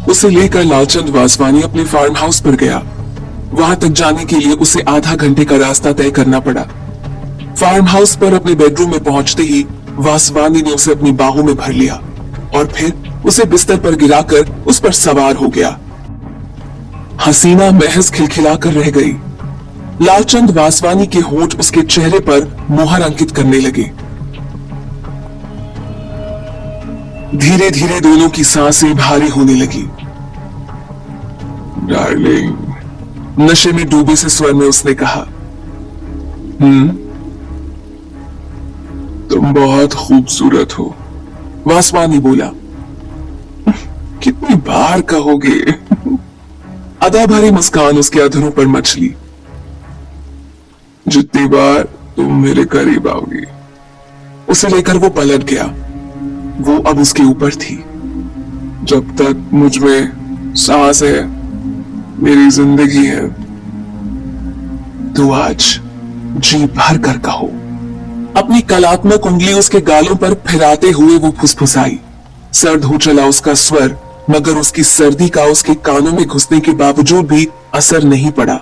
उसे लेकर लालचंद वासवानी अपने फार्म हाउस पर गया। वहां तक जाने के लिए उसे आधा घंटे का रास्ता तय करना पड़ा। फार्म हाउस पर अपने बेडरूम में पहुंचते ही वासवानी ने उसे अपनी बाहों में भर लिया और फिर उसे बिस्तर पर गिराकर उस पर सवार हो गया। हसीना महज खिलखिलाकर रह गई। लालचंद वासवानी के होंठ उसके चेहरे पर मोहर अंकित करने लगे। धीरे धीरे दोनों की सांसें भारी होने लगी। डार्लिंग, नशे में डूबे से स्वर में उसने कहा। तुम बहुत खूबसूरत हो, वासवानी बोला। कितनी बार कहोगे? अदा भरी मुस्कान उसके अधरों पर मचली। जितनी बार तुम मेरे करीब आओगी। उसे लेकर वो पलट गया। वो अब उसके ऊपर थी। जब तक मुझ में सांस है, मेरी जिंदगी है। तो आज जी भर कर कहो। अपनी कलात्मक उंगली उसके गालों पर फिराते हुए वो फुसफुसाई। सर्द हो चला उसका स्वर, मगर उसकी सर्दी का उसके कानों में घुसने के बावजूद भी असर नहीं पड़ा।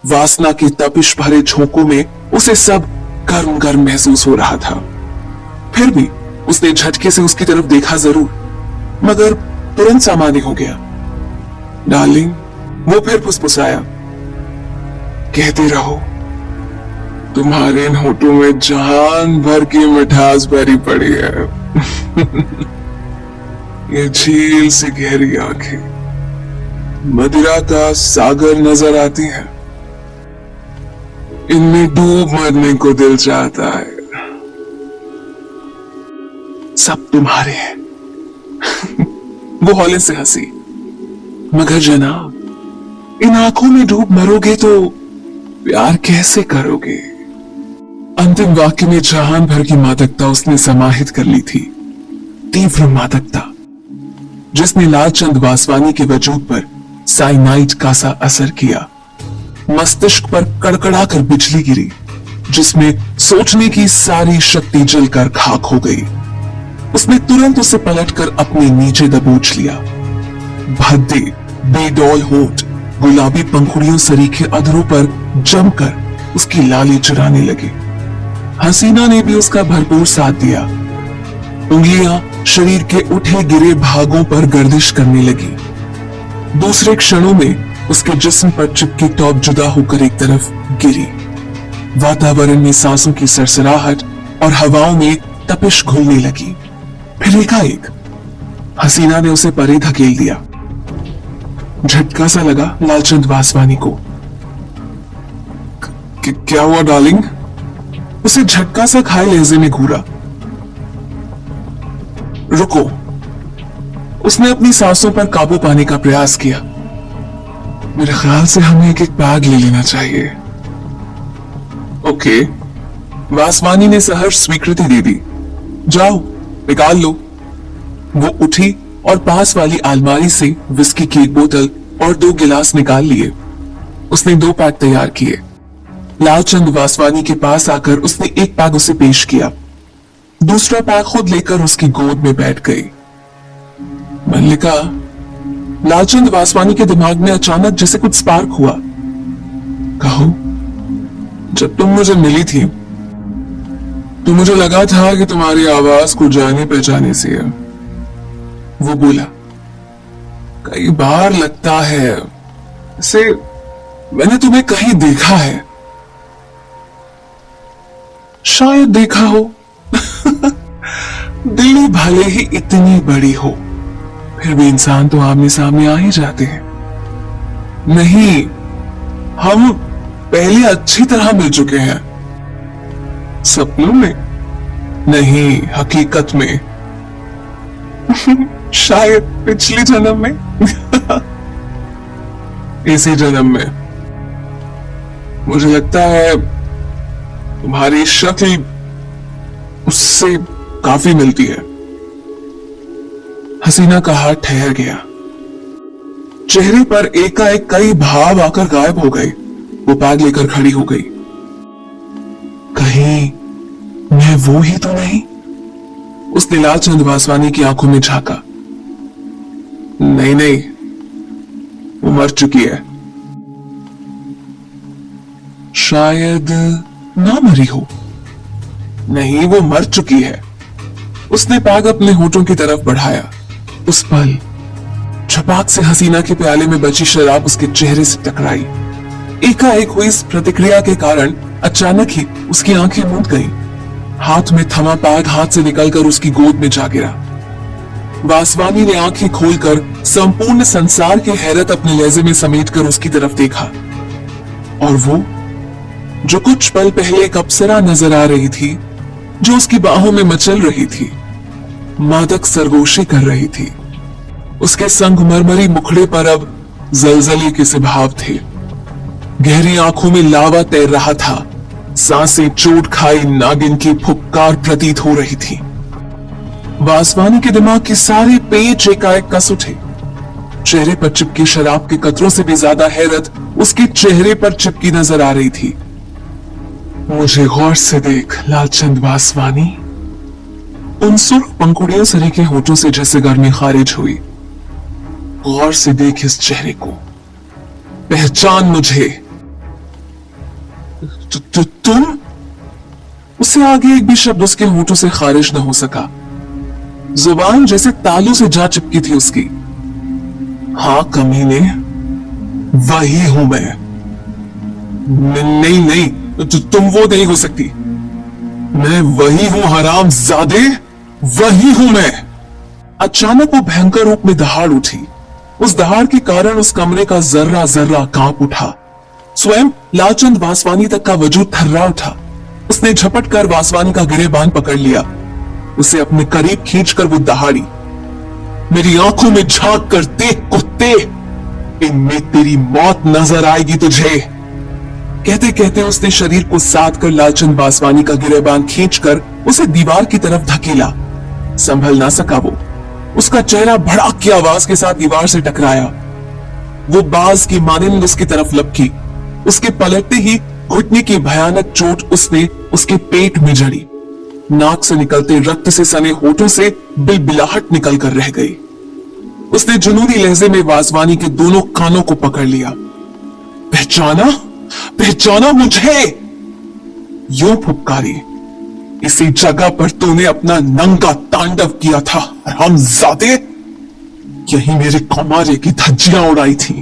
वासना के तपिश भरे झोंकों में उसे सब गर्म गर्म महसूस हो रहा था। फिर भी उसने झटके से उसकी तरफ देखा जरूर, मगर तुरंत सामान्य हो गया। डार्लिंग, वो फिर फुसफुसाया। कहते रहो, तुम्हारे इन होठों में जान भर की मिठास भरी पड़ी है। ये झील सी गहरी आंखें मदिरा का सागर नजर आती हैं। इनमें डूब मरने को दिल चाहता है। सब तुम्हारे हैं। वो हौले से हंसी। मगर जनाब, इन आंखों में डूब मरोगे तो प्यार कैसे करोगे? अंतिम वाक्य में जहान भर की मादकता उसने समाहित कर ली थी। तीव्र मादकता जिसने लालचंद वासवानी के वजूद पर साइनाइड का सा असर किया। मस्तिष्क पर कड़कड़ाकर बिजली गिरी, जिसमें सोचने की सारी शक्ति जलकर खाक हो गई। उसने तुरंत उसे पलटकर अपने नीचे दबोच लिया। भद्दे बेडौल होंठ गुलाबी पंखुड़ियों सरीखे अधरों पर जमकर उसकी लाली चुराने लगे। हसीना ने भी उसका भरपूर साथ दिया। उंगलियां शरीर के उठे गिरे भागों पर गर्दिश करने लगी। दूसरे क्षणों में उसके जिस्म पर चिपकी टॉप जुदा होकर एक तरफ गिरी। वातावरण में सांसों की सरसराहट और हवाओं में तपिश घुलने लगी। फिर एकाएक हसीना ने उसे परे धकेल दिया। झटका सा लगा लालचंद वासवानी को। क्या हुआ डार्लिंग? उसे झटका सा खाए लहजे में घूरा। रुको। उसने अपनी सांसों पर काबू पाने का प्रयास किया। मेरे ख्याल से हमें एक एक बैग ले लेना चाहिए। ओके। वासवानी ने सहर्ष स्वीकृति दे दी। जाओ, निकाल लो। वो उठी और पास वाली अलमारी से विस्की की एक बोतल और 2 गिलास निकाल लिए। उसने 2 पैक तैयार किए। लालचंद वासवानी के पास आकर उसने एक पैक उसे पेश किया। दूसरा पैक खुद लेकर उसकी गोद में बैठ गई। मल्लिका, लालचंद वासवानी के दिमाग में अचानक जैसे कुछ स्पार्क हुआ। कहो, जब तुम मुझे मिली थी तो मुझे लगा था कि तुम्हारी आवाज को जाने पहचाने से है। वो बोला, कई बार लगता है इसे मैंने तुम्हें कहीं देखा है। शायद देखा हो। दिल्ली भले ही इतनी बड़ी हो, फिर भी इंसान तो आमने सामने आ ही जाते हैं। नहीं, हम पहले अच्छी तरह मिल चुके हैं। सपनों में नहीं, हकीकत में। शायद पिछले जन्म में। इसी जन्म में। मुझे लगता है तुम्हारी शक्ल उससे काफी मिलती है। हसीना का हाथ ठहर गया। चेहरे पर एकाएक कई भाव आकर गायब हो गए। वो बैग लेकर खड़ी हो गई। कहीं मैं वो ही तो नहीं? उसने लालचंद वासवानी की आंखों में झांका। नहीं नहीं, वो मर चुकी है। शायद ना मरी हो। नहीं, वो मर चुकी है। उसने पैग अपने होठों की तरफ बढ़ाया। उस पल छपाक से हसीना के प्याले में बची शराब उसके चेहरे से टकराई। एकाएक हुई इस प्रतिक्रिया के कारण अचानक ही उसकी आंखें मूंद गईं। हाथ में थमा पैग हाथ से निकलकर उसकी गोद में जा गिरा। वासवानी ने आंखें खोलकर संपूर्ण संसार की हैरत अपने लहजे में समेटकर उसकी तरफ देखा, और वो जो कुछ पल पहले एक अप्सरा नजर आ रही थी, जो उसकी बाहों में मचल रही थी, मादक सरगोशी कर रही थी। उसके संगमरमरी मुखड़े पर अब जलजले के से भाव थे। गहरी आंखों में लावा तैर रहा था। सांसें चोट खाई नागिन की फुफकार प्रतीत हो रही थी। वासवानी के दिमाग के सारे पेच एकाएक कस उठे। चेहरे पर चिपकी शराब के कतरों से भी ज्यादा हैरत उसके चेहरे पर चिपकी नजर आ रही थी। मुझे गौर से देख लालचंद वासवानी। उन सुर्ख पंखुड़ियों सरीखे होठों से जैसे गर्मी खारिज हुई। गौर से देख इस चेहरे को, पहचान मुझे। तुम? उससे आगे एक भी शब्द उसके होठों से खारिज न हो सका। जुबान जैसे तालू से जा चिपकी थी उसकी। हाँ कमीने, वही हूं मैं। नहीं नहीं, तुम वो नहीं हो सकती। मैं वही हूं हरामजादे, वही हूं मैं। अचानक वो भयंकर रूप में दहाड़ उठी। उस दहाड़ के कारण उस कमरे का जर्रा जर्रा कांप उठा। स्वयं लालचंद वासवानी तक का वजूद थर्रा उठा। उसने झपट कर वासवानी का गिरेबान पकड़ लिया। उसे अपने करीब खींचकर वो दहाड़ी। मेरी आंखों में झांक कर देख कुत्ते, इनमें तेरी मौत नजर आएगी तुझे। कहते कहते उसने शरीर को साध कर लालचंद वासवानी का गिरेबान खींचकर उसे दीवार की तरफ धकेला। संभल ना सका वो। उसका चेहरा भड़ाक की आवाज के साथ दीवार से टकराया। वो बाज की मानिंद उसकी तरफ लपकी। उसके पलटते ही घुटने की भयानक चोट उसने उसके पेट में जड़ी। नाक से निकलते रक्त से सने होठों से बिलबिलाहट निकल कर रह गई। उसने जुनूनी लहजे में वासवानी के दोनों कानों को पकड़ लिया। पहचाना? पहचाना मुझे? यूं फुफकारी, इसी जगह पर तूने अपना नंगा तांडव किया था हरामजादे। यही मेरे कमारे की धज्जियां उड़ाई थी,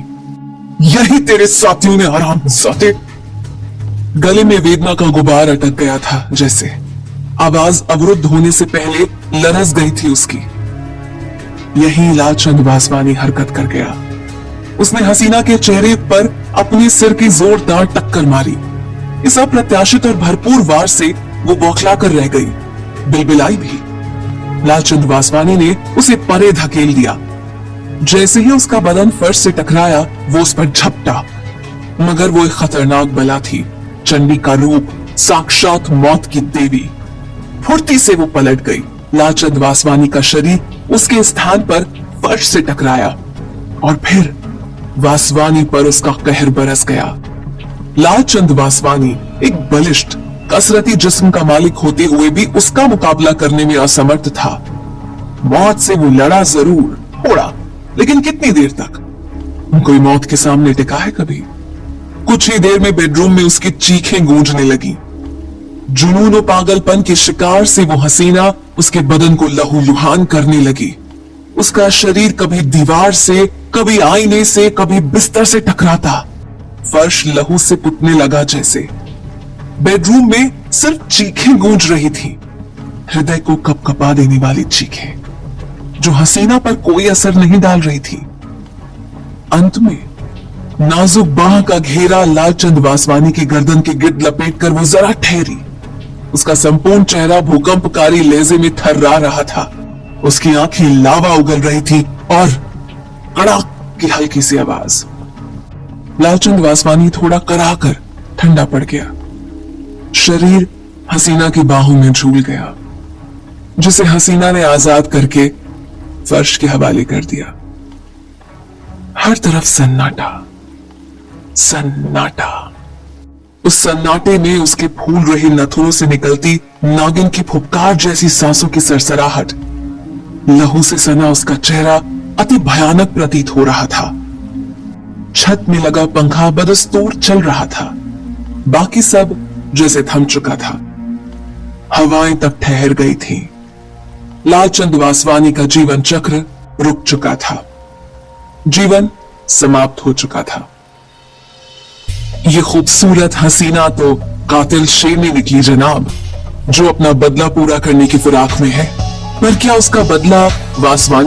यही तेरे साथियों ने हरामजादे। गले में वेदना का गुबार अटक गया था, जैसे आवाज अवरुद्ध होने से पहले लरस गई थी उसकी। यही लालचंद वासवानी हरकत कर गया। उसने हसीना के चेहरे पर अपने सिर की जोरदार टक्कर मारी। इस अप्रत्याशित और भरपूर वार से वो बौखला कर रह गई, बिलबिलाई भी। लालचंद वासवानी ने उसे परे धकेल दिया। जैसे ही उसका बदन फर्श से टकराया, वो उस पर झपटा। मगर वो एक खतरनाक बला थी, चंडी का रूप, साक्षात मौत की देवी। फुर्ती से वो पलट गई। लालचंद वासवानी का शरीर उसके स्थान पर फर्श से टकराया और फिर वासवानी पर उसका कहर बरस गया। लालचंद वासवानी एक बलिष्ठ कसरती जिस्म का मालिक होते हुए भी उसका मुकाबला करने में असमर्थ था। मौत से वो लड़ा जरूर, थोड़ा, लेकिन कितनी देर तक? कोई मौत के सामने टिका है कभी? कुछ ही देर में बेडरूम में उसकी चीखें गूंजने लगी। जुनून और पागलपन के शिकार से वो हसीना उसके बदन को लहूलुहान करने लगी। उसका शरीर कभी दीवार से, कभी आईने से, कभी बिस्तर से टकराता। फर्श लहू से पुतने लगा जैसे। बेडरूम में सिर्फ चीखें गूंज रही थी, हृदय को कपकपा देने वाली चीखें, जो हसीना पर कोई असर नहीं डाल रही थी। अंत में नाजुक बाह का घेरा लालचंद वासवानी की गर्दन के गिर्द लपेटकर वो जरा ठहरी। उसका संपूर्ण चेहरा भूकंपकारी लहजे में थर्रा रहा था। उसकी आंखें लावा उगल रही थी और कड़ाक की हल्की सी आवाज। लालचंद वासवानी थोड़ा कराकर ठंडा पड़ गया। शरीर हसीना की बाहों में झूल गया, जिसे हसीना ने आजाद करके फर्श के हवाले कर दिया। हर तरफ सन्नाटा, सन्नाटा। उस सन्नाटे में उसके फूल रही नथुनों से निकलती नागिन की फुफकार जैसी सांसों की सरसराहट, लहू से सना उसका चेहरा अति भयानक प्रतीत हो रहा था। छत में लगा पंखा बदस्तूर चल रहा था, बाकी सब जैसे थम चुका था। हवाएं तक ठहर गई थीं। लालचंद वासवानी का जीवन चक्र रुक चुका था। जीवन समाप्त हो चुका था। ये खूबसूरत हसीना तो कातिल शेरनी निकली जनाब, जो अपना बदला पूरा करने की फिराक में है। पर क्या उसका बदला वासवानी